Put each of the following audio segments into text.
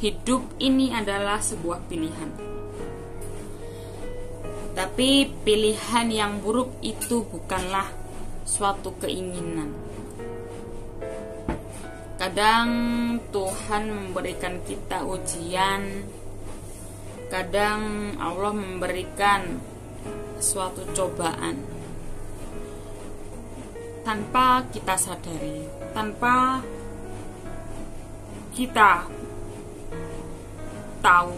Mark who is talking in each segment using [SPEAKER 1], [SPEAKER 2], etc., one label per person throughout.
[SPEAKER 1] hidup ini adalah sebuah pilihan. Tapi pilihan yang buruk itu bukanlah suatu keinginan. Kadang Tuhan memberikan kita ujian, kadang Allah memberikan suatu cobaan tanpa kita sadari, tanpa kita tahu.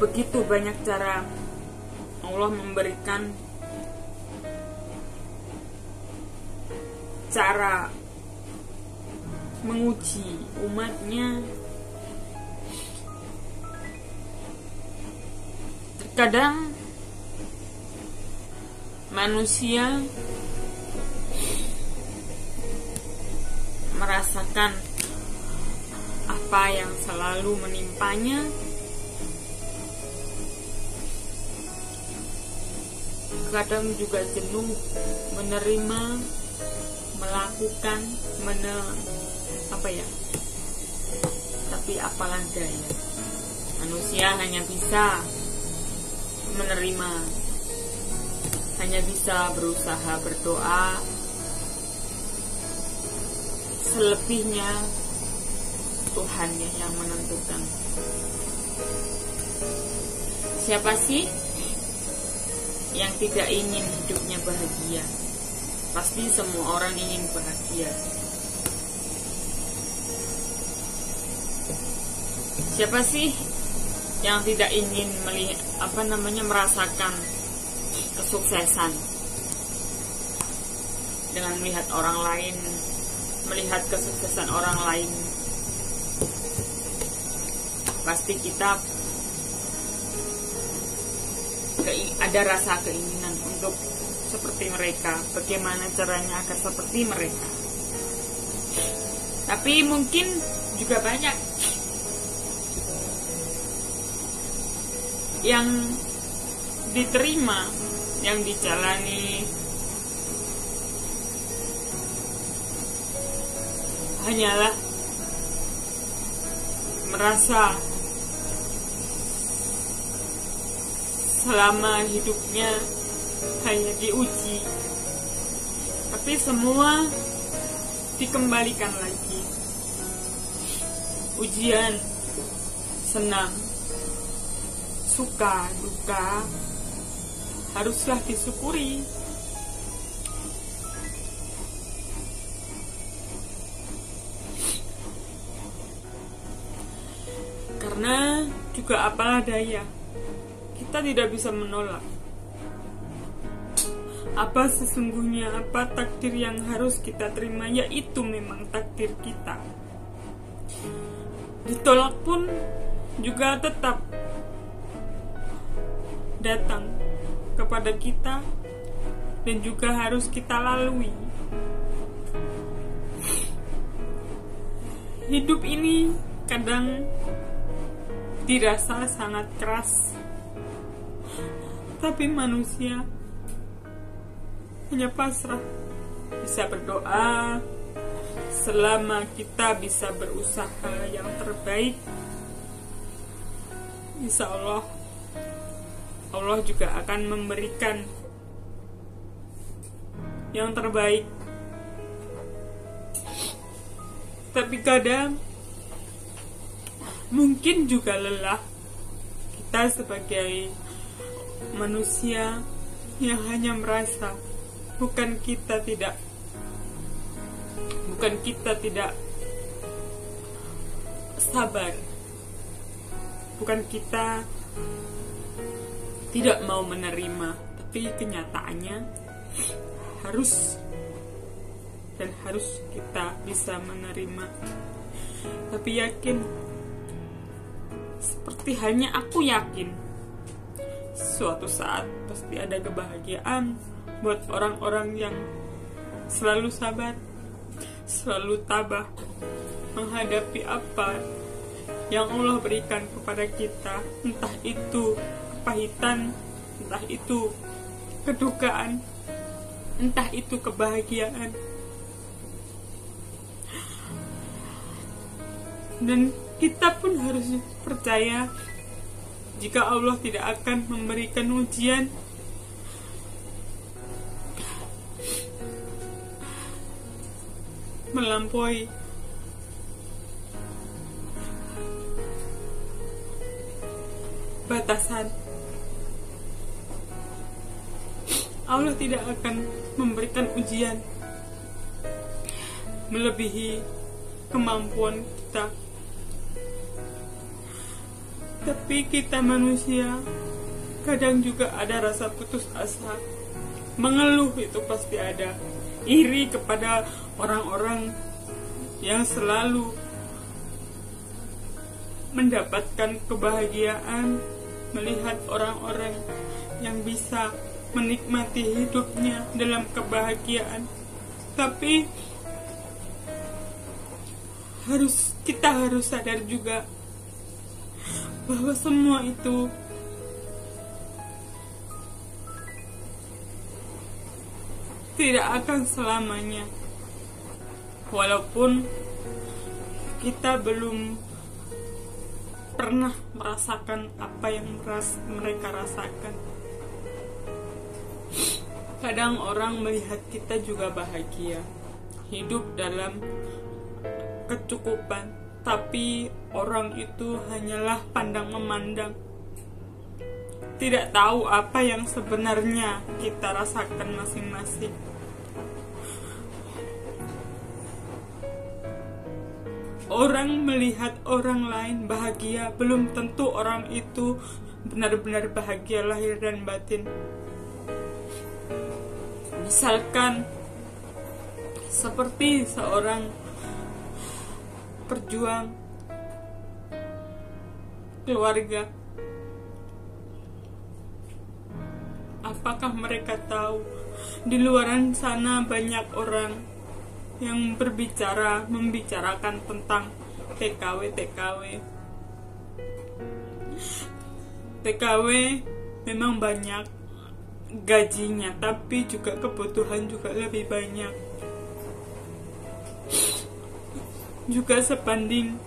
[SPEAKER 1] Begitu banyak cara Allah memberikan cara menguji umatnya. Terkadang manusia merasakan apa yang selalu menimpanya, kadang juga jenuh menerima, melakukan, tapi apalah daya, manusia hanya bisa menerima, hanya bisa berusaha berdoa. Selebihnya Tuhan yang menentukan. Siapa sih yang tidak ingin hidupnya bahagia? Pasti semua orang ingin bahagia. Siapa sih yang tidak ingin merasakan kesuksesan dengan melihat orang lain, melihat kesuksesan orang lain? Pasti kita ada rasa keinginan untuk seperti mereka. Bagaimana caranya agar seperti mereka? Tapi mungkin juga banyak yang diterima, yang dijalani hanyalah merasa selama hidupnya hanya diuji, tapi semua dikembalikan lagi. Ujian, senang, suka, duka haruslah disyukuri. Karena juga apalah daya, kita tidak bisa menolak apa sesungguhnya, apa takdir yang harus kita terima, yaitu memang takdir kita. Ditolak pun juga tetap datang kepada kita dan juga harus kita lalui. Hidup ini kadang dirasa sangat keras, tapi manusia hanya pasrah, bisa berdoa. Selama kita bisa berusaha yang terbaik, insya Allah juga akan memberikan yang terbaik. Tapi kadang mungkin juga lelah kita sebagai manusia yang hanya merasa bukan kita tidak sabar, bukan kita tidak mau menerima, tapi kenyataannya harus kita bisa menerima. Tapi yakin, seperti halnya aku yakin, suatu saat pasti ada kebahagiaan buat orang-orang yang selalu sabar, selalu tabah menghadapi apa yang Allah berikan kepada kita, entah itu kepahitan, entah itu kedukaan, entah itu kebahagiaan. Dan kita pun harus percaya jika Allah tidak akan memberikan ujian melampaui batasan. Allah tidak akan memberikan ujian melebihi kemampuan kita. Tapi kita manusia kadang juga ada rasa putus asa, mengeluh, itu pasti ada. Iri kepada orang-orang yang selalu mendapatkan kebahagiaan, melihat orang-orang yang bisa menikmati hidupnya dalam kebahagiaan. Tapi kita harus sadar juga bahwa semua itu tidak akan selamanya. Walaupun kita belum pernah merasakan apa yang mereka rasakan. Kadang orang melihat kita juga bahagia, hidup dalam kecukupan, tapi orang itu hanyalah pandang memandang, tidak tahu apa yang sebenarnya kita rasakan masing-masing. Orang melihat orang lain bahagia, belum tentu orang itu benar-benar bahagia lahir dan batin. Misalkan seperti seorang perjuang keluarga, apakah mereka tahu di luaran sana banyak orang yang membicarakan tentang TKW memang banyak gajinya, tapi juga kebutuhan juga lebih banyak, juga sebanding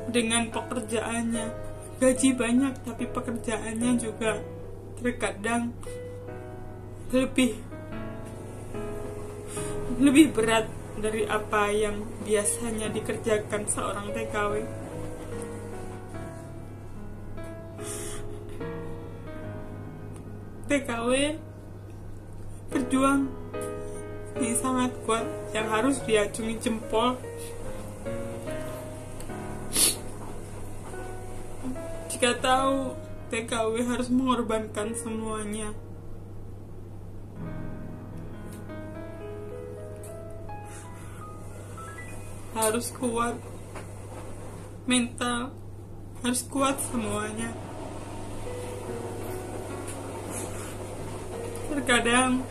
[SPEAKER 1] dengan pekerjaannya. Gaji banyak tapi pekerjaannya juga terkadang lebih berat dari apa yang biasanya dikerjakan seorang TKW. TKW berjuang ini sangat kuat yang harus diacungi jempol. Jika tahu TKW harus mengorbankan semuanya, harus kuat mental, harus kuat semuanya. Terkadang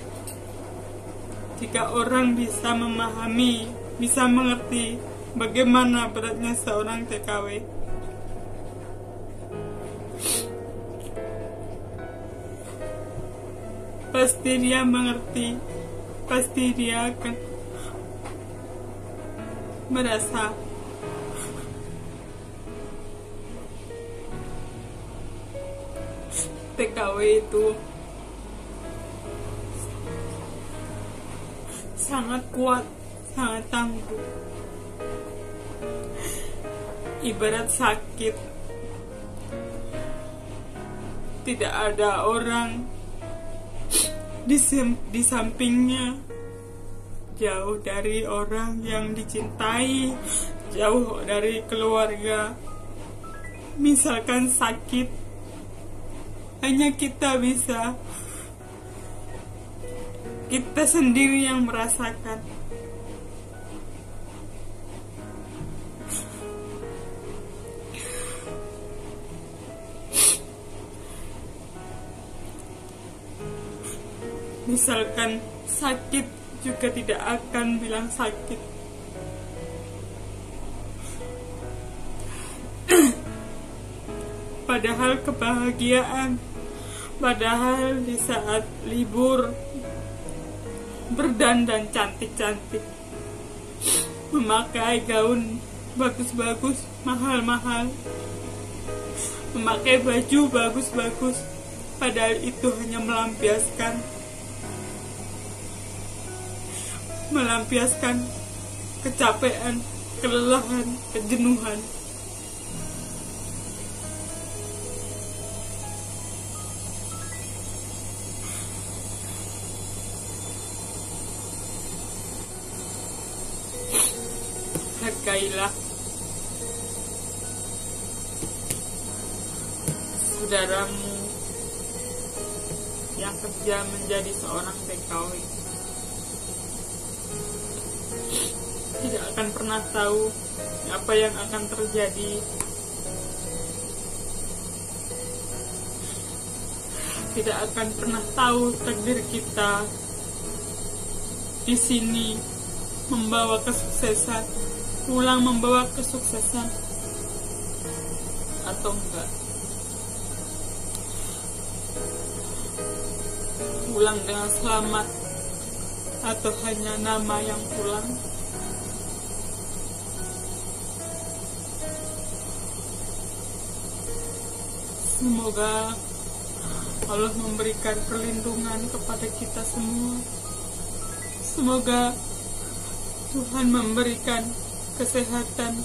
[SPEAKER 1] jika orang bisa memahami, bisa mengerti bagaimana beratnya seorang TKW, pasti dia mengerti, pasti dia akan merasa TKW itu sangat kuat, sangat tangguh. Ibarat sakit, tidak ada orang di sampingnya, jauh dari orang yang dicintai, jauh dari keluarga. Misalkan sakit, hanya kita sendiri yang merasakan. Misalkan sakit, juga tidak akan bilang sakit. Padahal kebahagiaan, Padahal di saat libur berdandan cantik-cantik, memakai gaun bagus-bagus, mahal-mahal, memakai baju bagus-bagus, padahal itu hanya melampiaskan kecapean, kelelahan, kejenuhan. Hargailah saudaramu yang kerja menjadi seorang TKW. Tidak akan pernah tahu apa yang akan terjadi. Tidak akan pernah tahu takdir kita di sini membawa kesuksesan, pulang membawa kesuksesan atau enggak. Pulang dengan selamat atau hanya nama yang pulang. Semoga Allah memberikan perlindungan kepada kita semua. Semoga Tuhan memberikan kesehatan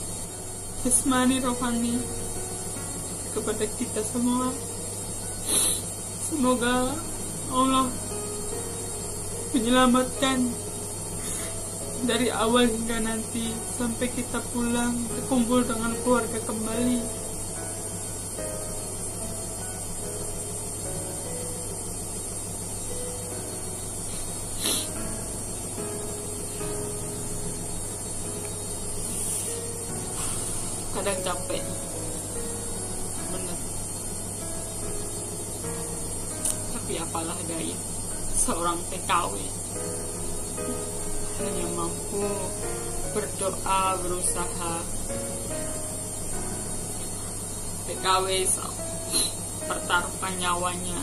[SPEAKER 1] jasmani rohani kepada kita semua. Semoga Allah menyelamatkan dari awal hingga nanti sampai kita pulang berkumpul dengan keluarga kembali. Kadang capek, bener. Tapi apalah daya, seorang TKW hanya mampu berdoa, berusaha. TKW pertaruhkan nyawanya.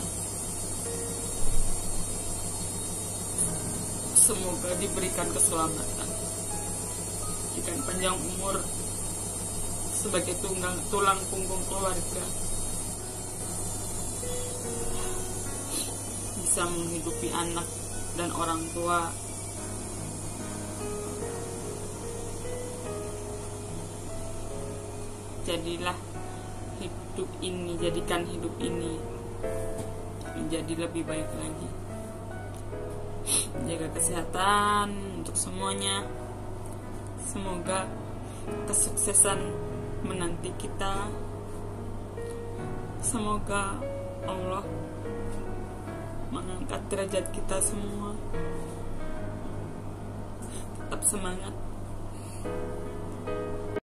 [SPEAKER 1] Semoga diberikan keselamatan, diberikan panjang umur sebagai tulang punggung keluarga, bisa menghidupi anak dan orang tua. Jadikan hidup ini menjadi lebih baik lagi. Jaga kesehatan untuk semuanya. Semoga kesuksesan menanti kita. Semoga Allah mengangkat derajat kita semua. Tetap semangat.